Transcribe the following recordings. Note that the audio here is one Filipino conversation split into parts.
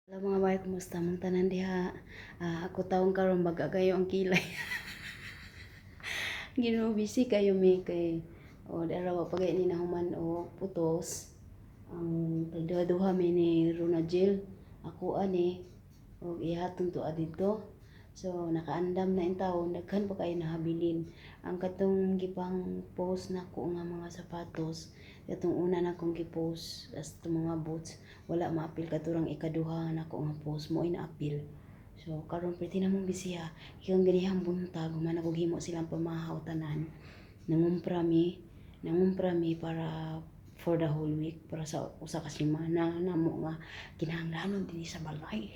Hello mga bay, kumusta mong tanan diha? Ako taong karon baga kayo ang kilay. Ginubisi kayo mi kay o darawa pagay ni nahuman o putos. Ang tagduha-duha mi ni Ronagel. Ako ani o ihatong tuwa dito. So nakaandam na in taon, daghan pa kayo nahabilin. Ang katong gipang post nako nga mga sapatos, katong una na kong gipost as mga boots, wala maapil katurang ikaduha nako nga post mo ina-apil. So karon pwede na mong bisiya, ikang ganihang buntag man ako himo silang pamahaw tanan. Nangumpra mi para for the whole week para sa usa ka semana namo nga kinahanglanon dinhi sa balay.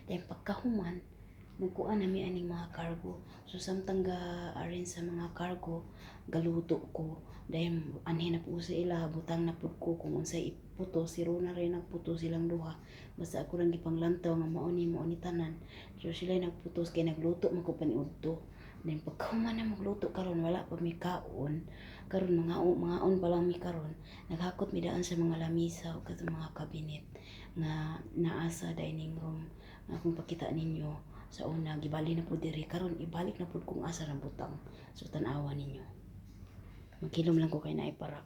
Dahil pagkahuman nagkuan nami aning mga cargo. So samtang ga-arrange sa mga cargo, galuto ko. Dahil anhin na po sa ila, butang na po ko kung unsay iputo, si Rona rin nagputo silang duha. Basta ako lang gipanglantaw nga mauni tanan. So sila nagputos kay nagluto man ko paniudto. Dahil pagkahuman na magluto karon wala pa mi kaon. Karon mga on pa lang mi karon. Naghakot mi daan sa mga lamisa o katong mga kabinet nga naa sa dining room. Kung pakita ninyo sa una gibali na pud diri karon ibalik na pud kung asa ra butang. So tan-awa ninyo. Magkilom lang ko kay naay parak.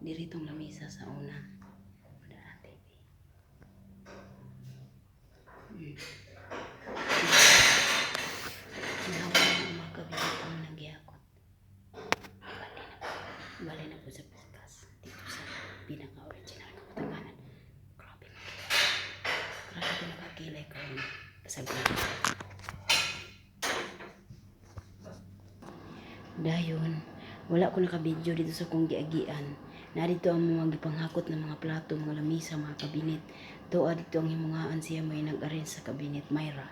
Diri tong lamisa sa una. Wala TV. Nahawa na ang mga kabinet ang nagyakot. Bali na po sa piskas. Dito sa pinaka-original na katanganan. Grabe ko nakakilay ko yun. Kasaglan. Dayon, wala ko nakabidyo dito sa kong giagian. Narito ang mga gipanghakot ng mga plato, mga lamisa, mga kabinet. Tuwa dito ang himungaan siya may nag-arrange sa kabinet, Myra.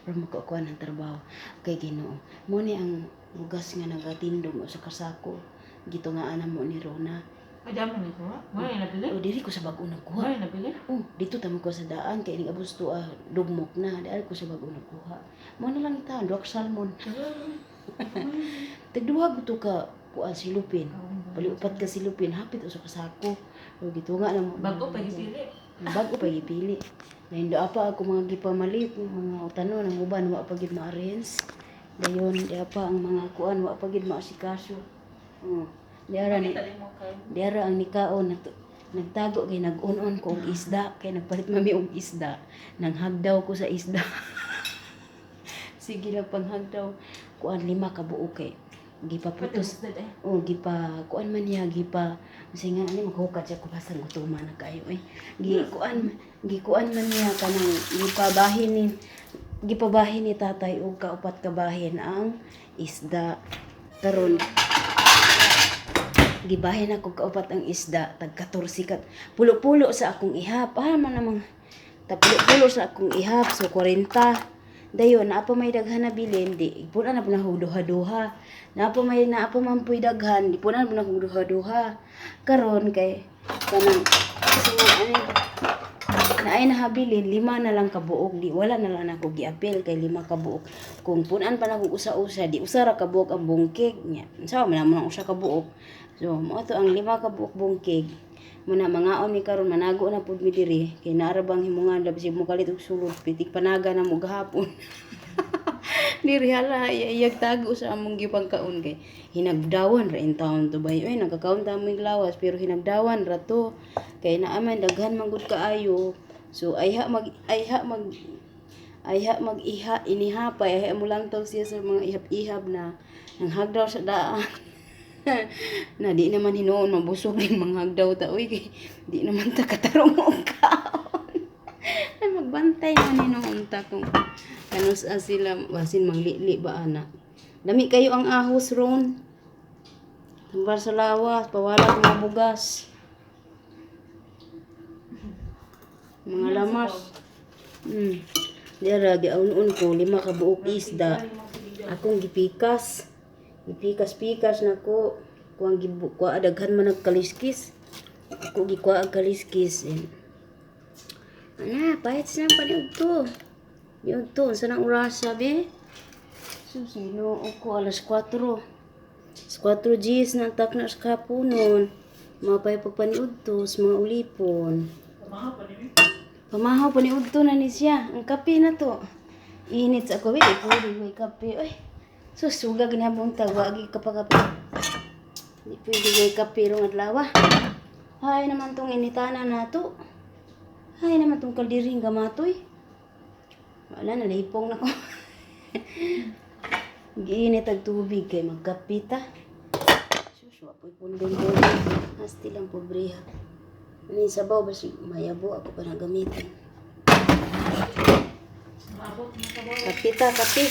Pero makakuha ng trabaho kay Ginoo. Muna ang bugas nga nagatindog mo sa kasako. Gito nga ana mo ni Rona. Ay, dami na ko. May nabili? O diri ko sa bag-o nagkuha. May nabili? Dito tamo ko sa daan kay ning abusto dugmok na. Dahil ko sa bag-o nagkuha. Mo na lang ita, rock salmon. Tagduha ko ka kuan silupin. Paliupat ka silupin, hapit sa kasako. O gito nga na mo. Bago pa gipili. Bago pa gipili. Dahil do apa ako mga gipamalit, mga utanon, ang uban, wa pa gid ma-arrange. Dayon, di apa ang mga kuan, wa pa gid maasikaso. Diara ang nikaon, nagtago kay nag-on-on ko og isda, kay nagpalit mami og isda. Nanghagdaw ko sa isda. Sige lang panghagdaw. Kuan 5 ka buok kay gipaputos. Kuan man niya kasi nga ani maghukad siya ko basta gutuman na kayo gikuan man niya kanang gipabahin ni tatay og kaupat ka bahin ang isda. Karon gibahin ako kaupat ang isda tag 14 kat pulo-pulo sa akong ihap man namang pulo sa akong ihap so 40. Dayon na pa may daghan na bilin di puna na duha-duha. Na pa man puy daghan di puna na duha-duha. Karon kay kanang ani naay nahabilin 5 na lang ka buok di wala na lang ako giapil kay 5 ka buok. Kung punan pa nako usa-usa di usa ra ka buok ang bungkig nya. Unsa man ang usa ka buok. So mao to ang 5 ka buok bungkig. Muna mangaon mi karon manago na pud mi diri kay narabang himungan labi mo kalit og sulod pitik panaga na mo gahapon. Diri hala iyag tago sa among gipangkaon kay hinagdawan ra in taon to bay oy nagkakaon ta mo lawas pero hinagdawan ra to kay naa man daghan man gud kaayo. So ayha mag inihapay ayha mo lang taw siya sa mga ihap-ihap na nang hagdaw sa daan. Na di naman hinuon mabusog din manghagdaw ta uy kay di naman ta katarong og kaon. Ay magbantay man hinuon ta kung kanus sila basin manglili ba ana. Lami kayo ang ahos ron. Tumbar sa lawas, pawala mga bugas. Mga lamas. Dira giaun-un ko 5 ka buok isda. Akong gipikas na ko kuang kuha daghan man nagkaliskis ako gikuha ang kaliskis ana pahit sa paniud to Yun to, sa nang oras sabi? So, sino ako alas 4. Alas 4 Gs na tak na sa kapunon. Mapay pagpaniud to sa mga ulipon. Pamahaw pa niyo. Pamahaw paniud to na ni siya. Ang kape na to. Init sa ako, wait, pwede may kape. Ay, so, suga ginabong tawagi ka pa kape. Hindi pwede may kape rong adlaw. Hay naman tong initana na to. Hay naman tong kaldiring gamatoy. Wala, nalipong na ko. Giinit ang tubig kay magkapita. Sus, wapoy pundong doon. Hasti lang pobreha. Ano yung sabaw ba si mayabo ako pa nagamitin. Maabot mo sa boy. Kapita, kapi.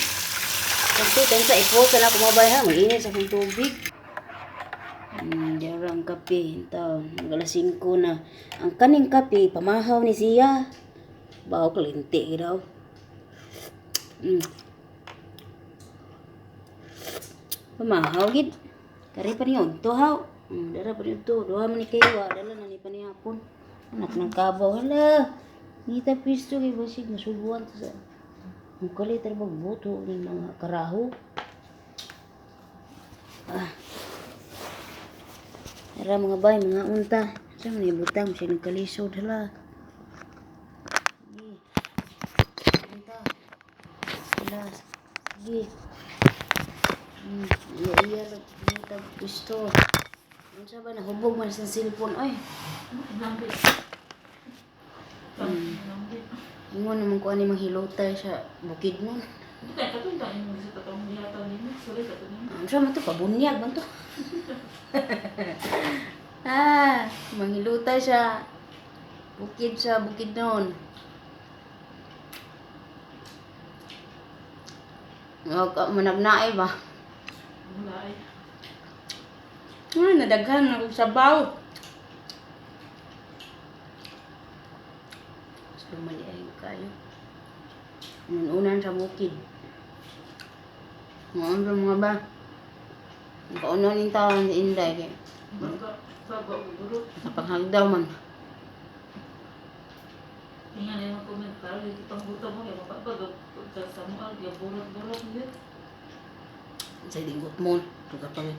Kapi, tansa iposa na kumabay ha. Mag-init sa akong tubig. Diyan ang kape. Ito, alas 5 na. Ang kaning kape, pamahaw ni siya. Bawa kalinti daw. Pamahaw gid. Kari pa niyo to haw. Dara pa niyo to. Duha man ni kayo. Dala na ni pa niya hapon. Anak ng kabaw. Hala. Ngita pisto kay basig nasubuan ta sa. Ang kalit ra magbuto ng mga karaho. Tara mga bay, mga unta. Saan mo nibutang? Siya nagkalisod. Hala. Sige. Unta. Hala. Sige. Iya lang. Nita pisto. Ano sa ba? Nahubog man sa cellphone. Ay. Nambit. Nambit. Ingon naman ko ano yung hilotay sa bukid mo. Hindi tayo katunda yung sa tatong dihataw ninyo. Sorry sa ito ninyo. Ano sa man to? Pabunyag man to. Manghilutay sa bukid noon. Managnaay ba? Wala ay. Nadaghan na kong sabaw. Mas lumali ay kayo. Unan sa bukid. Mga ba? Ang kaunan yung taon sa Inday kaya Baka sa guro. napaghagdaw man. Tingnan yung mga komentar. Yung itong buta mo. Yung mapapagod. Sa mga yung burot-burot. Sa linggot mo. Tuga pa rin.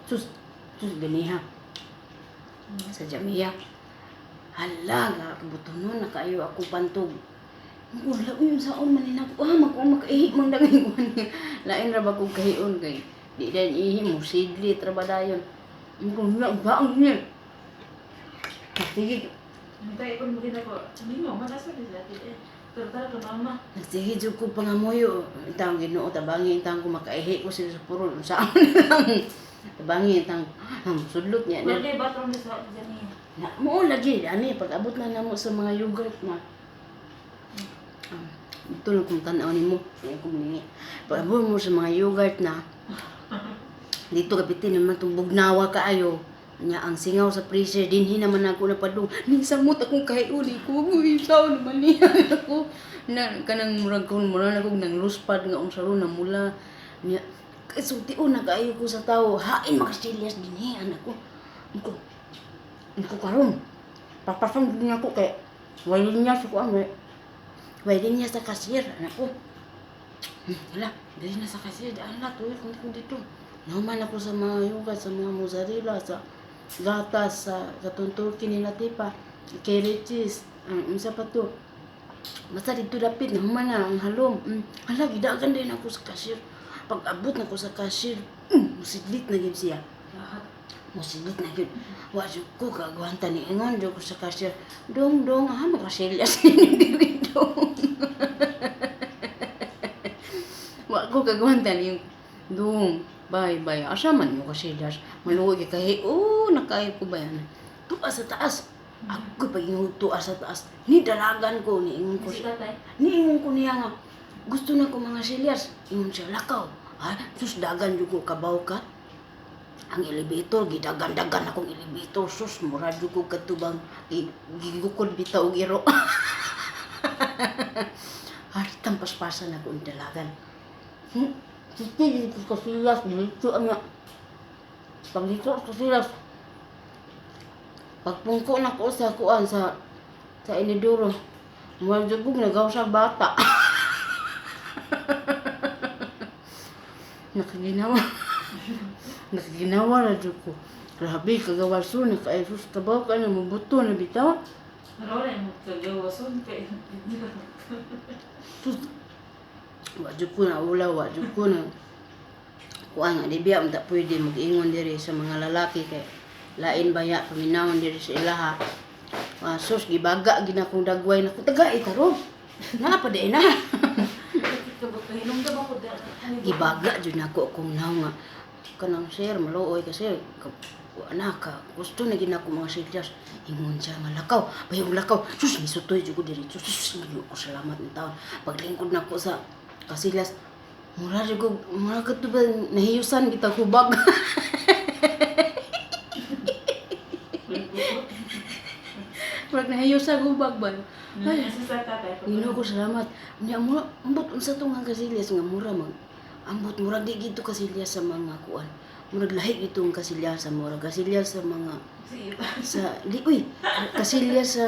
Sus ganiha. Sa Jamia. Hala, kabuto nun. Nakaayo ako pantog. Wala ko yung saon maninap. Makaihi mang dangay ko niya. Lain ra ba kong kahion kay. Di dan ihi mo. Sidli, trabadayon. Wala, baang niya. Sige. Hintay ko mo ginagawa. Hindi mo. Manasa din sa atin eh. Pero talaga mama. Sige, dyan ko pangamoyo. Itang ginoo, tabangi, itang kumakaihi ko sila sa puro. Saan lang. Tabangi, itang sudlot niya. Wala kayo bathroom na sa dyan niya. Mo lagi, ani, pag-abot na namo sa mga yogurt na. Ito lang kung tanaw ni mo. Yan ko maningi. Pag-abot mo sa mga yogurt na, dito kapitin naman itong bugnawa kaayo. Nya ang singaw sa freezer, dinhi naman ako napadung. Ningsamot akong kahiuli ko. Uy, sao naman niya ako. Kanang murag akong nang luspad nga unsa ron na mula. Nya, kasultiun na kaayo ko sa tao. Hain makasilias dinhi, anak ko. Ako karon. Papasang din ako kay wailin niya sa kuan. Wailin niya sa cashier, anak ko. Wala, dali na sa cashier. Daan na, tuloy kung dito. Naman ako sa mga yugat, sa mga mozzarella, sa gatas, sa katunturki nila tipa, carrot cheese, isa pa to. Basta dito dapit, naman na, ang halom. Hala, gidagan din ako sa cashier. Pag abot na ko sa cashier, musidlit na yun siya. Lahat. Musidlit na yun. Wajud ko, kagawanta ni Ingon, diyo ko sa cashier. Dong, makasilyas ninyo dong. Wa ko kagawanta ni Dong. Bye. Asa man mo kasi das. Maluwag kay nakayo ko ba yan? Tuas sa taas. Ako pa yung tuas sa taas. Ni dalagan ko ni ingon ko. Si tatay. Ni ingon ko niya nga. Gusto na ko mga silyas. Ingon siya lakaw. Sus dagan jud ko kabaw ka. Ang elevator gidagan-dagan akong elevator. Sus mura jud ko katubang gigukod bitaw og iro. Haritang paspasan ako ang dalagan. Sige, dito ko silas, dito nga. Pag dito ko silas, pagpungko na ko sa kuan sa iniduro, mula jugog nagaw sa bata. nakaginawa. Nakaginawa na dyan ko. Grabe, kagawaso na kay sus tabaw ka na mabuto na bitaw. Pero wala yung kagawason kay Sus, wadyo ko na ulaw, wadyo ko na. Kuha nga, di biya, hindi pwede mag-ingon diri sa mga lalaki kay lain baya, paminawon diri sa ilaha. Sus, gibaga, ginakong dagway na ko, tagay, taro. Napadain na. Kahinom ka ba ko dahil? Gibaga, dyan ako kung naw nga. Kanang sir, maluoy kasi, anak ka, gusto na ginako mga silyas. Ingon siya nga lakaw, bayong lakaw. Sus, misutoy dyan ko diretso. Sus, ngayon ko salamat ng taon. Paglingkod na ko sa kasilyas, mura dyan ko, mura ka ito ba, nahiyusan kita kubag. Mura nahiyusan kubag ba? Ay, Nasa tatay. Gino ko salamat. Nya mo ambot unsa to nga kasilyas nga mura mag ambot murag di gito kasilyas sa mga kuan. Murag lahi itong kasilyas sa murag kasilyas sa mga sa di uy kasilyas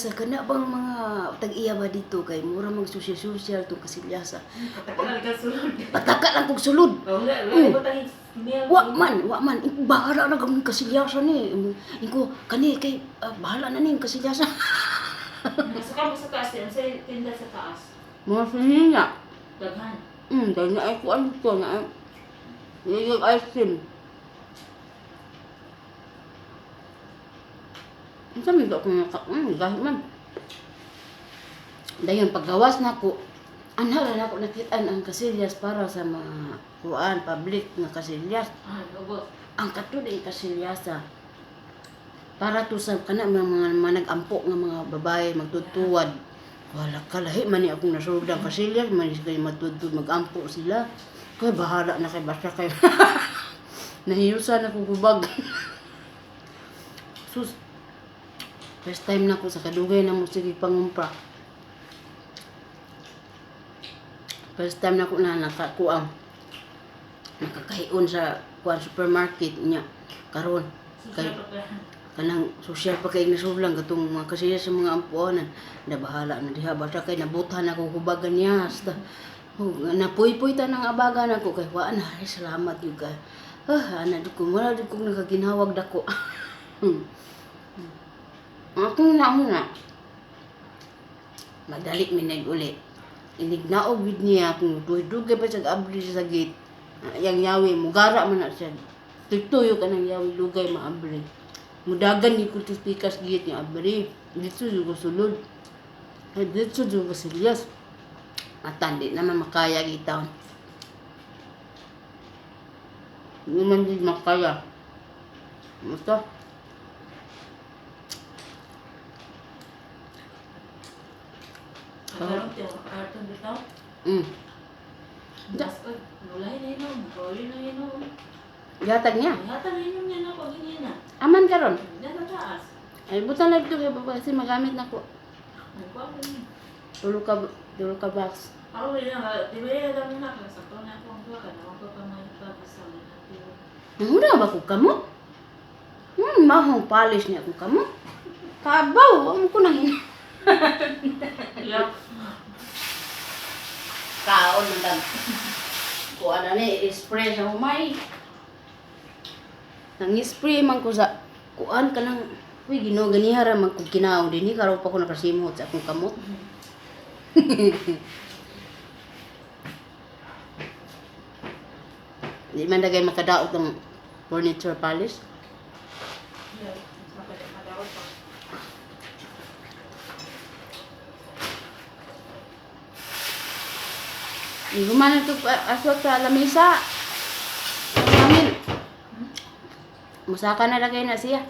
sa kana bang mga tag-iya ba dito kay mura mag social tong kasilyas. Patakal ka sulod. Pataka lang kog sulod. Wala ko tayo. Wa man iko bahala na gamon kasilyasan ni. Iko kani kay bahala na ning kasilyasan. Masaka mo sa taas yan. Sa tinda sa taas. Mga sininga. Daghan. Dahil na ay kuan ko na yung ice cream. Ang sabi ko gahit man. Dahil paggawas na ko, anhala na ko nakitaan ang kasilyas para sa mga kuan, public na kasilyas. Lubot. Ang katulad kasilyasa para to sa kana mga nag-ampo nga mga babae magtutuwad. Wala kalahi man ni akong nasulod ang kasilyas, man kay matudtod mag-ampo sila. Kay bahala na kay basta kay nahiyusan ako gubag. Sus. First time na ko sa kadugay na mo sige pangumpra. First time na ko na nakakuang nakakahion sa kuan supermarket niya karon kay kanang social pa kay nasulang katong mga kasiya sa mga ampuanan na bahala na diha basta kay nabutan ako hubagan niya hasta napuy-puy ta nang abagan ako kay wa na ay salamat yung kay ana di ko wala di ko nakaginhawag dako. Akong nauna madalik minag uli inignaog gid niya kung dugay pa sa abri sa gate yang yawi mugara man na siya tuyo ka ng yawi dugay maabri mudagan ni kultus pikas gate niya abri dito juga sulod ay dito juga silyas atandi naman makaya gitaon naman di makaya musta Karon tiyo. Karton dito. Dapat nulay na yun. Nulay na yun. gatag niya Hatang yun yan ako. Ganyan na. aman karon Yan sa taas. ay butan lang ito kay baba kasi magamit na ko Nagpapin niya. tulo ka box Ako rin na. Di ba yung alam na ako. Sakto na ako ang buka. Naman ko pa mga ipapasama natin. nanguna ba ko kamo mahong polish niya ko kamo kabaw amo ko nang Yup. kaon ng dag. Kuha na ni, spray sa humay. Nang-spray man ko sa kuan ka ng, uy, ganihara man kong kinaon din. Karaw pa ko nakasimot sa akong kamot. Di man dagay makadaot ng furniture polish. Yup. Madawat pa. Hindi ko man ito aswag sa lamisa. Amin. Musaka na lagay na siya.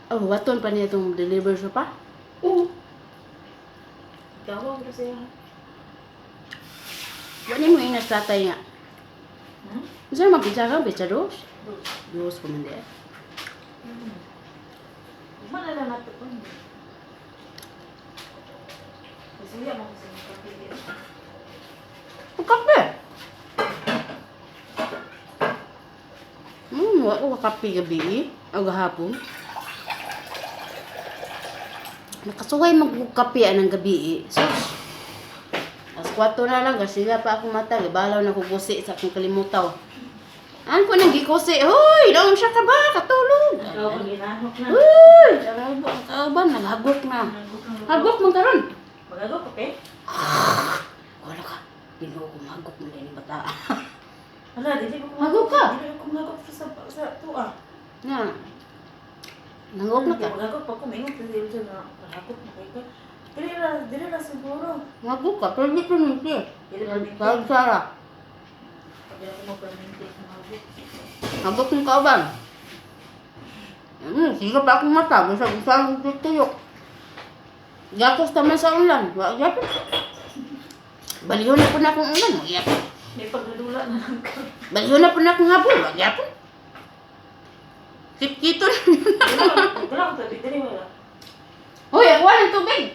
Oh, waton pa niya itong deliver siya pa. Oo. Tawag ko siya. Wala mo inas tatay nga. Saan mapisa ka? Pizza dos? Dos pa man di. Mana na nato ko. Kasi yan ako sa kapilin. Ang kape. Wala ko kape gabi. O gahapon. Nakasuway magkape ng gabi. Sus. As kwarto na lang, gasila pa akong mata, gibalaw na kugusi sa akong kalimutaw. Ano ko nang gikusi? Hoy, daon siya ka ba? Katulog. Ikaw ang ginanok na. Uy, kauban, naghagok na. Hagok mo karon. Magagaw ka, pe? Wala ka. Ginoo ko magok mo din bata. Wala, dili ko Magog ka? Dili ko magagaw sa tuwa. Na. Nangok na ka. Magagaw pa ko, maingon kasi dito na magagaw na kayo. Dili na siguro. Magok ka, pero dito nito. Dili na minti. Kaya Sara. Pag ako magpaminti sa magagaw. Hagok ng kauban. Sige pa akong mata. Gusto ko tutuyok. Gatos naman sa ulan. Yapon. Balihon na po na akong ulan. Yapon. May pagdadula na lang ka. Balihon na po na akong hapon. Yapon. Kito na. Wala ko tabi, dili wala. Hoy, ako ng tubig.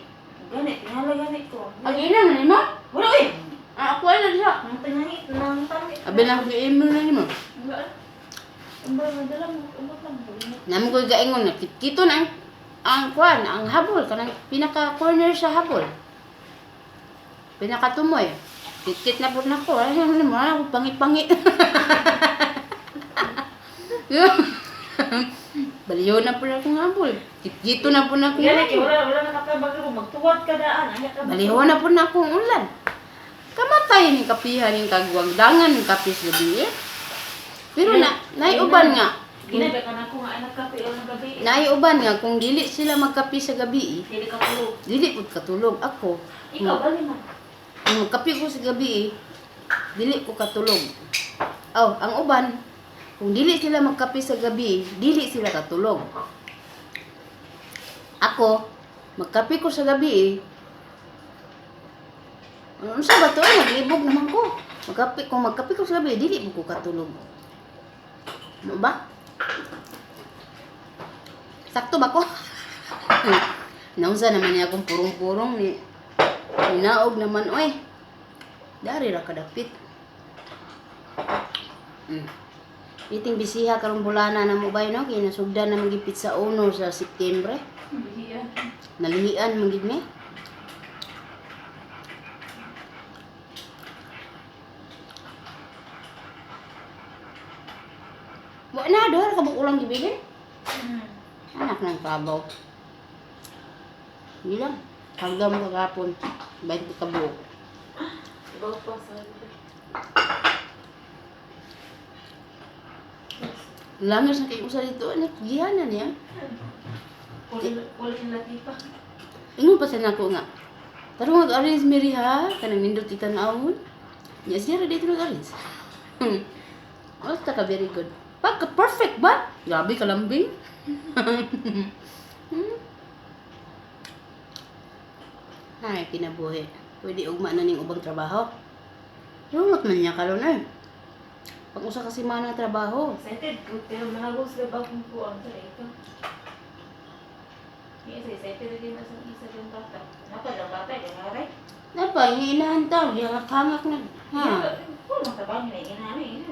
Ganit, ganit ko. Ang ina na mo? Wala eh! Ako na siya. Ang tangangit, nang tangit. Abi na ako i-email na mo. Wala. Ang ba, madala mo, umot lang. Namo ko gaingon na kito na ang kwan, ang habol kanang pinaka corner sa habol. Pinaka tumoy. Kit na po na ko. Ay, ano mo, ako pangit-pangit. Baliyo na po na akong habol. Kito na po na akong Ganit, habol. wala nakakabag mo. Magtuwad ka daan. Baliyo na po na akong ulan. Kamatay ni kapihan ng kagwagdangan ng kapis gabi eh. Pero naiuban nga. Ginabi ka na ko nga anak kape o ng gabi. Naiuban nga kung dili sila magkapi sa gabi, Dili ka tulog. dili pud katulog ako. Ikaw, bali man. Kung magkapi ko sa gabi, dili ko katulog. Oh, ang uban, kung dili sila magkapi sa gabi, dili sila katulog. Ako, magkapi ko sa gabi, ano sa ba to? Naglibog naman ko. Kung magkapi ko sa gabi, dili mo ko katulog. Ano ba? Sakto ba ko? Nausa naman niya akong purong-purong ni hinaog naman, oy. Dari ra kadapit. Iting bisiha karong bulana na mo ba no? Kaya nasugdan na magipit sa 1 sa Setyembre. Bihiyan. Nalihian magid me. Wa na doon ka ulang gibilin. Anak ng kabaw. Hindi lang. Hanggang magapon. 20 ka buok. Ibaw pa sa Langis na kayo sa dito. Anak, gihanan niya. Wala yung latipa. Ingon pa sa nako nga. Tarong mag-arrange Mary ha. Kanang nindot itanawon. Niya siya dito nag-arrange. Basta ka very good. Pagka perfect ba? Grabe ka lambing. Ay, kinabuhi. Pwede ugma na ning ubang trabaho. Rumot man niya karon ay. Pag usa kasi man trabaho. Excited ko, pero mahagos ka ba kung kuwang sa ito? Yes, excited din na sa isa yung bata. Napad ang bata, yung haray. Napa, hinahan taw, hangak na. Ha. Kung matabang na inanay,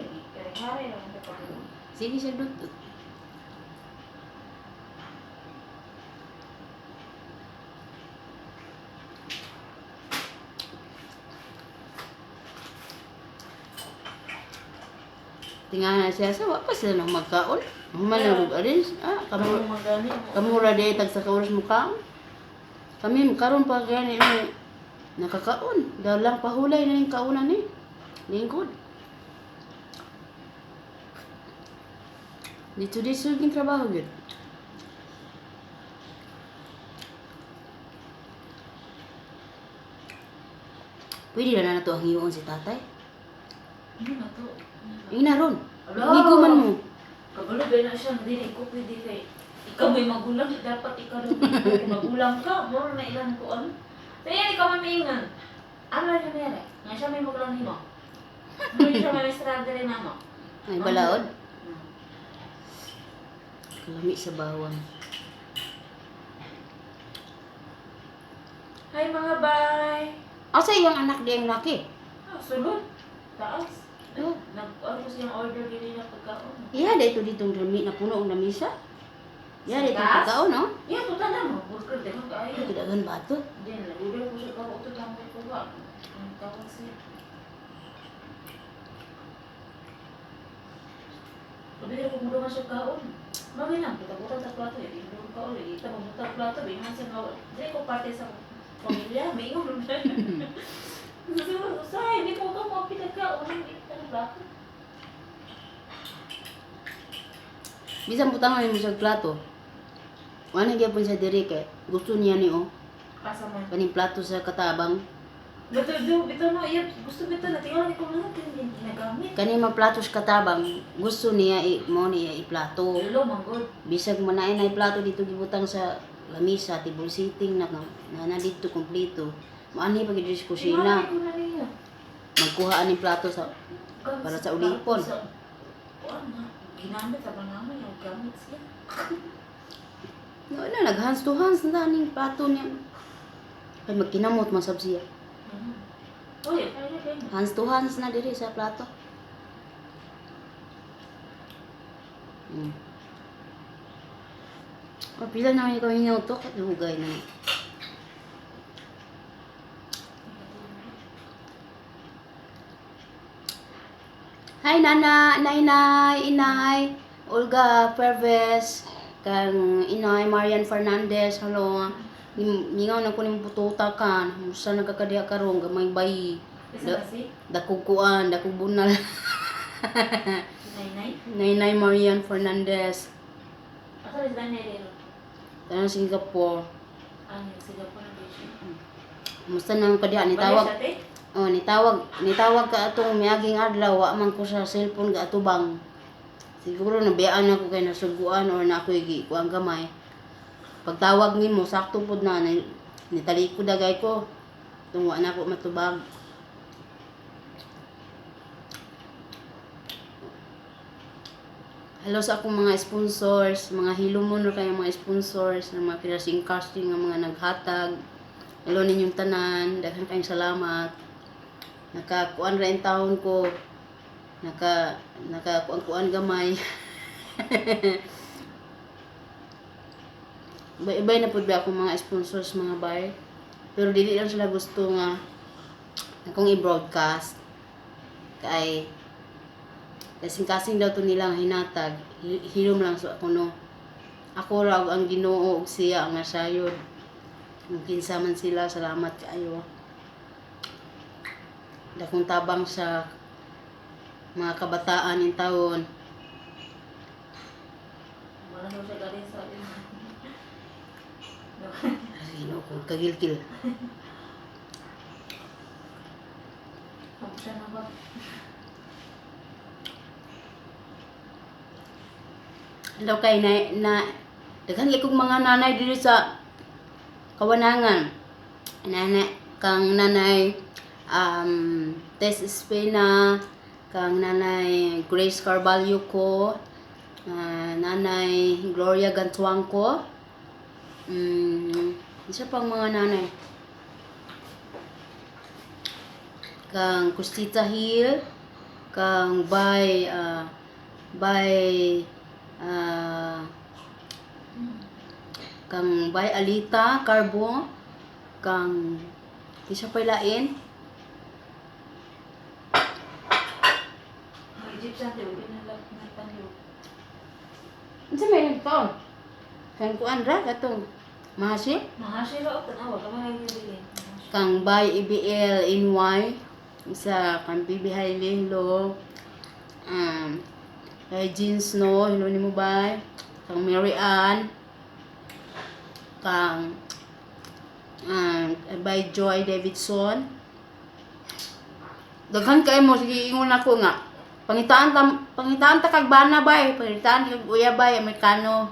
haray lang ang kapag. Sige siya dudot. Tingnan na siya sa wa pa sila nang magkaon. Human na mag-arrange. Kamu magani mo. Kamu ra day tag sa kauras mo kaon. Kami karon pa gani ni nakakaon. Dalang pahulay na ning kaunan ni. Lingkod. Dito yung trabaho yun. Pwede na na to ang hiyon si tatay. Ano na to? Ina ron. Alo. Higuman mo. Kabalo ba na siya, hindi ko pwede kay. Ikaw may magulang, dapat ikaw rin magulang ka. Moro na ilan ko ano. So yan, ikaw may maingan. Ano na siya mayari? Nga siya may magulang ni mo. Ano siya may struggle rin na mo. Ay balaod. Kalami sa bawang. Hi mga bay! Asa iyang anak di ang laki? Sulod. Taas. Oh. Nag-ano siyang order din na pagkaon. Iya, dito ditong lami na puno ang lamisa. Iya, dito Gas? pagkaon, no? Yan, tuta na mo. Burger din. Kaya. Kidagan ba ito? Diyan, nag-order ko siya kako. Ito lang may kuha. Ang kaon siya. Sabi ko kung doon siya kaon. Bagay lang, buta-buta sa plato. Hindi mo kaon. Hindi ka mabuta sa plato. Bingan siya kaon. Hindi ko parte sa pamilya. May ingon. Say, hindi ko ka mga pinagkaon. Hindi ka ng plato. Bisan putangan mo sa plato. Ano gyapon sa diri kay gusto niya ni Asa man. kaning plato sa katabang. Bito no, iya, gusto bito na. Tingnan ko lang natin ginagamit. Kani mga plato sa katabang gusto niya mo niya iplato. Lolo, manggod. Bisag man na plato dito gibutang sa lamisa table sitting na dito kompleto. Maani pa gid sa kusina. Tingnan ko na niya. Magkuha ani plato sa para sa ulipon. Kuan na. Ginamit sa naman yung gamit siya. No, na hands to hands na ning plato niya. Kay magkinamot man sab siya. Uy, kaya na kayo. Hands to hands na diri sa plato. Pila naman ikaw inutok at hugay na. Hi nana, nay, inay, Olga Perves, kang inay Marian Fernandez, hello. Mingaw na ko ning pututa kan, musta nagkakadiya karon gamay bayi. Isa kasi? Dakukuan, dakubunal. Nay-nay? Nay Marian Fernandez, Asa rin nanay dito? tanang Singapore. Ano, sila po na dito. Musta nang kadiya Balik nitawag? siya, te? Oh, nitawag ka atong miaging adlaw, wa man ko sa cellphone ga atubang. Siguro nabiyaan ako kay nasuguan or na ako igi kuang gamay. Pagtawag nimo sakto pud na nitali ko dagay ko. Tungwa na ako matubag. Hello sa akong mga sponsors, mga hilumon or kay mga sponsors, ng mga pinasing casting nga mga naghatag. Hello ninyong tanan, daghan kayong salamat. Nakakuan ra in taon ko. Nakakuan gamay. Iba-ibay na pud ba akong mga sponsors, mga bay. Pero dili lang sila gusto nga akong i-broadcast. Kay kasing-kasing daw to nilang hinatag. Hilom lang so ako no. Ako raw ang Ginoo ug siya ang nasayod. Kung kinsa man sila, salamat kaayo. Dakong tabang sa mga kabataan in taon. Wala daw siya galing sa atin. Sino ko kagilkil. Ako siya na ba? Hello kay na daghan kay kong mga nanay diri sa Kawanangan. Nanay Tess Espina, kang nanay Grace Carvalho ko, nanay Gloria Gantuang ko. Isa pang mga nanay. Kang Costita Hill, kang Bay kang Bay Alita Carbo, kang isa pa lain. Egyptian, di ba? Pinalag na tayo. Unsa may nagtaon? Kang kuan ra katong mahasi, Mahasya ra o tanawa, kamay nga bilin. kang Bay IBL NY, isa kang Bibi Hailelo, kay Jean Snow, hello nimo bay, kang Mary Ann, kang by Joy Davidson. Daghan kay mo sige ingon ako nga. Pangitaan ta kag bana bay, pangitaan kag uya bay Amerikano.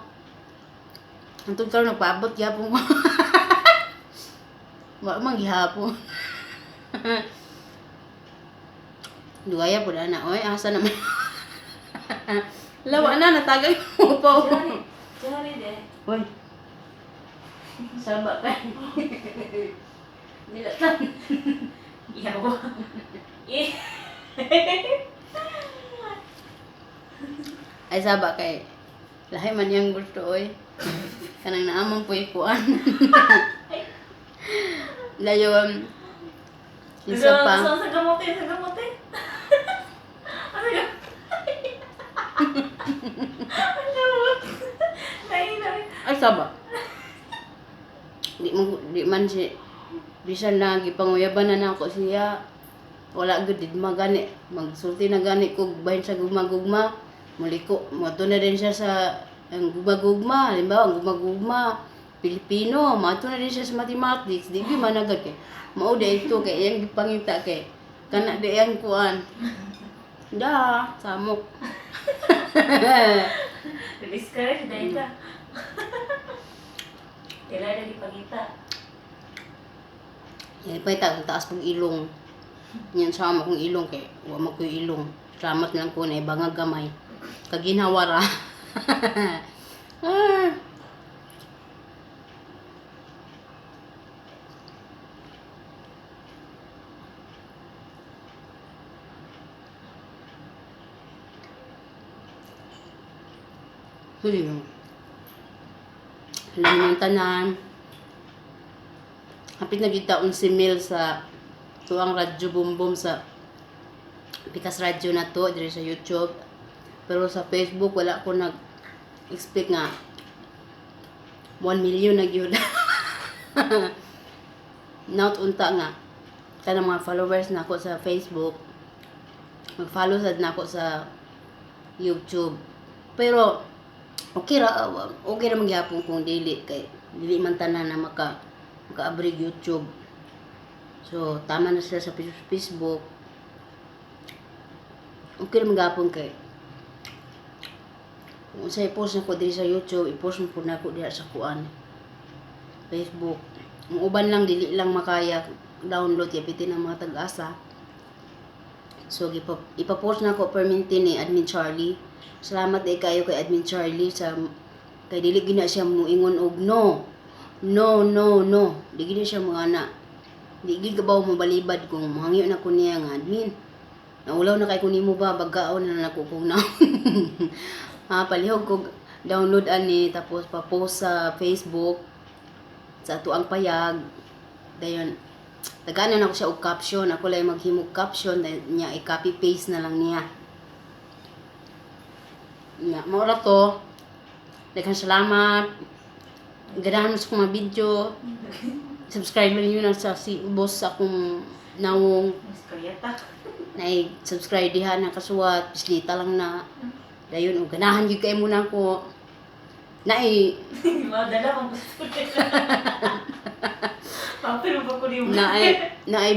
Antong karon nagpaabot gyapon ko. Wa man gihapon. Duaya pud ana oy asa naman. Lawa na natagay mo po. Jari de. Oy. Saba ka. Nilatan. Iya ko. Ay saba kay. Lahi man yang gusto oy. Kanang naamang puy kuan. Dayon Isa pa. Sa gamote, sa gamote. Ano yun? Ang gamot. Nainay. Ay, saba. Di man si bisan na gipanguyaban na ako siya. Wala gud di magani magsulti na gani ko bahin sa gugma-gugma. Muliko, mato na din siya sa ang gugma-gugma. Halimbawa, ang gugma-gugma Pilipino, mato na din siya sa mathematics. Di gyud man agad kay mao de ito kay yang gipangita kay kana de yang kuan. Da, samok. Discourage dahil ka. Kailangan na ipagita. Yan pa ita taas pag ilong. Yan sama kong ilong kay wa mo ko ilong. Salamat lang ko na ibangag gamay. Kaginhawara. Ah. Huli mo. Alam mo yung tanan. Hapit na kita 11 mil sa tuang radyo bumbum sa Pikas radyo na to dire sa YouTube. Pero sa Facebook wala ko nag-expect nga 1 million na gyud. Naut unta nga kanang mga followers nako sa Facebook mag-follow sad nako sa YouTube. Pero okay ra magyapon kung dili man tanan na maka-abrig YouTube. So tama na sila sa Facebook. Okay ra magyapon kay kung sa i-post na ko diri sa YouTube, i-post mo po na ko diha sa kuan Facebook. Ang uban lang dili lang makaya download yapitin ang mga tag-asa. So ipa-post na ko perminti ni Admin Charlie. Salamat day kayo kay Admin Charlie sa kay dili gina siya muingon og no. Di gina siya mga ana. Di gid kabaw mo balibad kung mahangyo na ko niya nga admin. Naulaw na kay kun nimo ba bagaon na nako kung na. Palihog ko download ani tapos pa-post sa Facebook sa tuang payag. Dayon taganan ako siya og caption. Ako lang maghimog caption niya i-copy paste na lang niya. Nga, maura to. Daghang salamat. Ganahan mo sa mga video. Subscribe lang yun sa si boss sa akong nawong. Mas karyata. Subscribe diha na kasuwat. Pislita lang na. Dayon, ganahan yun kayo muna ko. Madala kang gusto nila. Papiro pa ko niyo.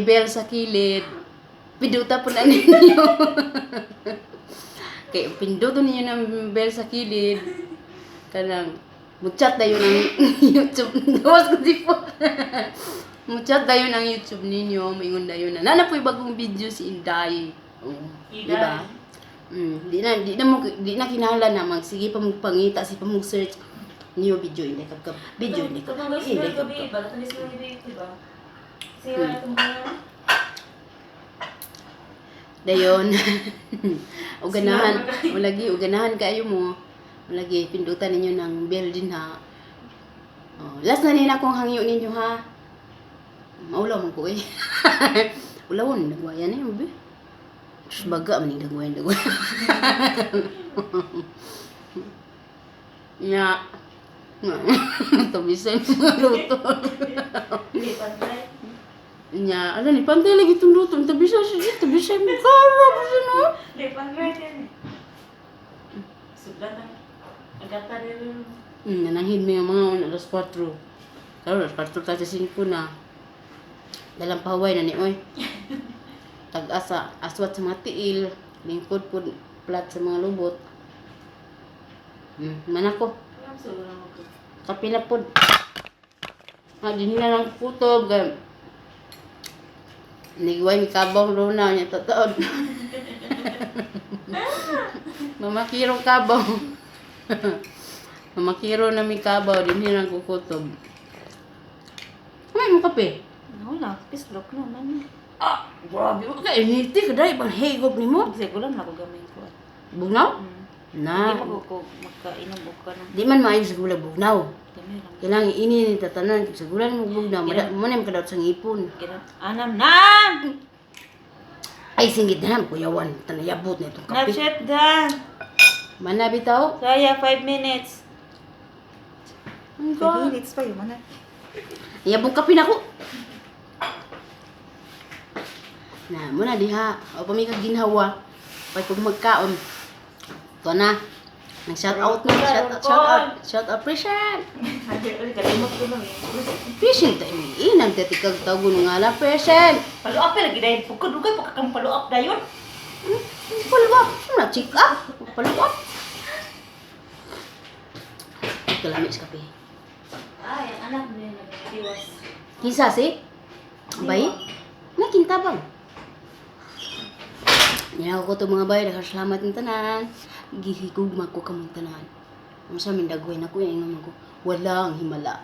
Bell sa kilid. Piduta po na ninyo. Kaya pinduto ninyo ng bell sa kilid. Kanang, mutchat na yun ang YouTube. Gawas ko di po. Mutchat na yun ang YouTube ninyo. Maingon na yun na. Nana po yung bagong video si Inday. Diba? Di na kinahanglan na sige pa mong pangita, sige pa mong search new video Inday Kabkab. Video Inday Kabkab. Inday Kabkab. Balat na sila ni diba? Sira na itong mga dayon. Uganahan kayo mo. Ulagi pindutan ninyo ng bell din ha. Last na nila kung hangyo ninyo ha. Maulaw man ko eh. Ulawon nagwayan eh be. Sus baga man ning dagwayan. Ya. Tubisan luto. Nya, ala ni pantay lagi itong luto. Tubisan mo karap sino. Lepan right yan eh. Sudah na. Agata rin. Nanahid mo yung mga alas 4. Karo alas 4 tayo 5 na. Dalang pahaway na ni oy. Tag-asa, aswat sa mga tiil, lingkod po plat sa mga lubot. Manako. Kapi na po. Din na lang putob. Nigway mi kabaw luna niya totoo. Mamakiro kabaw. Mamakiro na mi kabaw din lang kukutob. May mo kape? Wala, pislok naman. Grabe ka initi ka dai bang higop nimo? Kasi gulam na ko gamay ko. Bungaw? Na, Hindi mo ko magkainom o ka na. di man maayo sa gulag bugnaw. Dami lang. Kailangan ini ni tatanan sa gulag mo bugnaw. Manay makadaot sa ngipon. Anam na! Ay, singit na, kuyawan. Tanayabot na itong kape. Na-chef dan. Mana bitaw? Saya 5 minutes. Ang 5 God. minutes pa yun, mana? Iyabong kape na ko. Na, muna diha. O pa may kaginhawa. Pag kung magkaon. Ito na. Nag-shout out mo. Shout out. Present. Kalimot ko lang. Present tayo. Inang tatikag tago nga lang. Present. Paluap eh, lagi dahil pagkadugay, pagkakang paluap dayon. Follow up. Ano na, check up. Follow up. Ito lamig sa kape. Ay, ang anak mo yun, nag-iwas. Kisa si? Bay? Nakintabang. Yan ako to mga bay. Nakasalamat ng tanan. Gihigugma ko kamong tanan. Ang sa amin dagway na ko. Yung naman ko. Walang himala.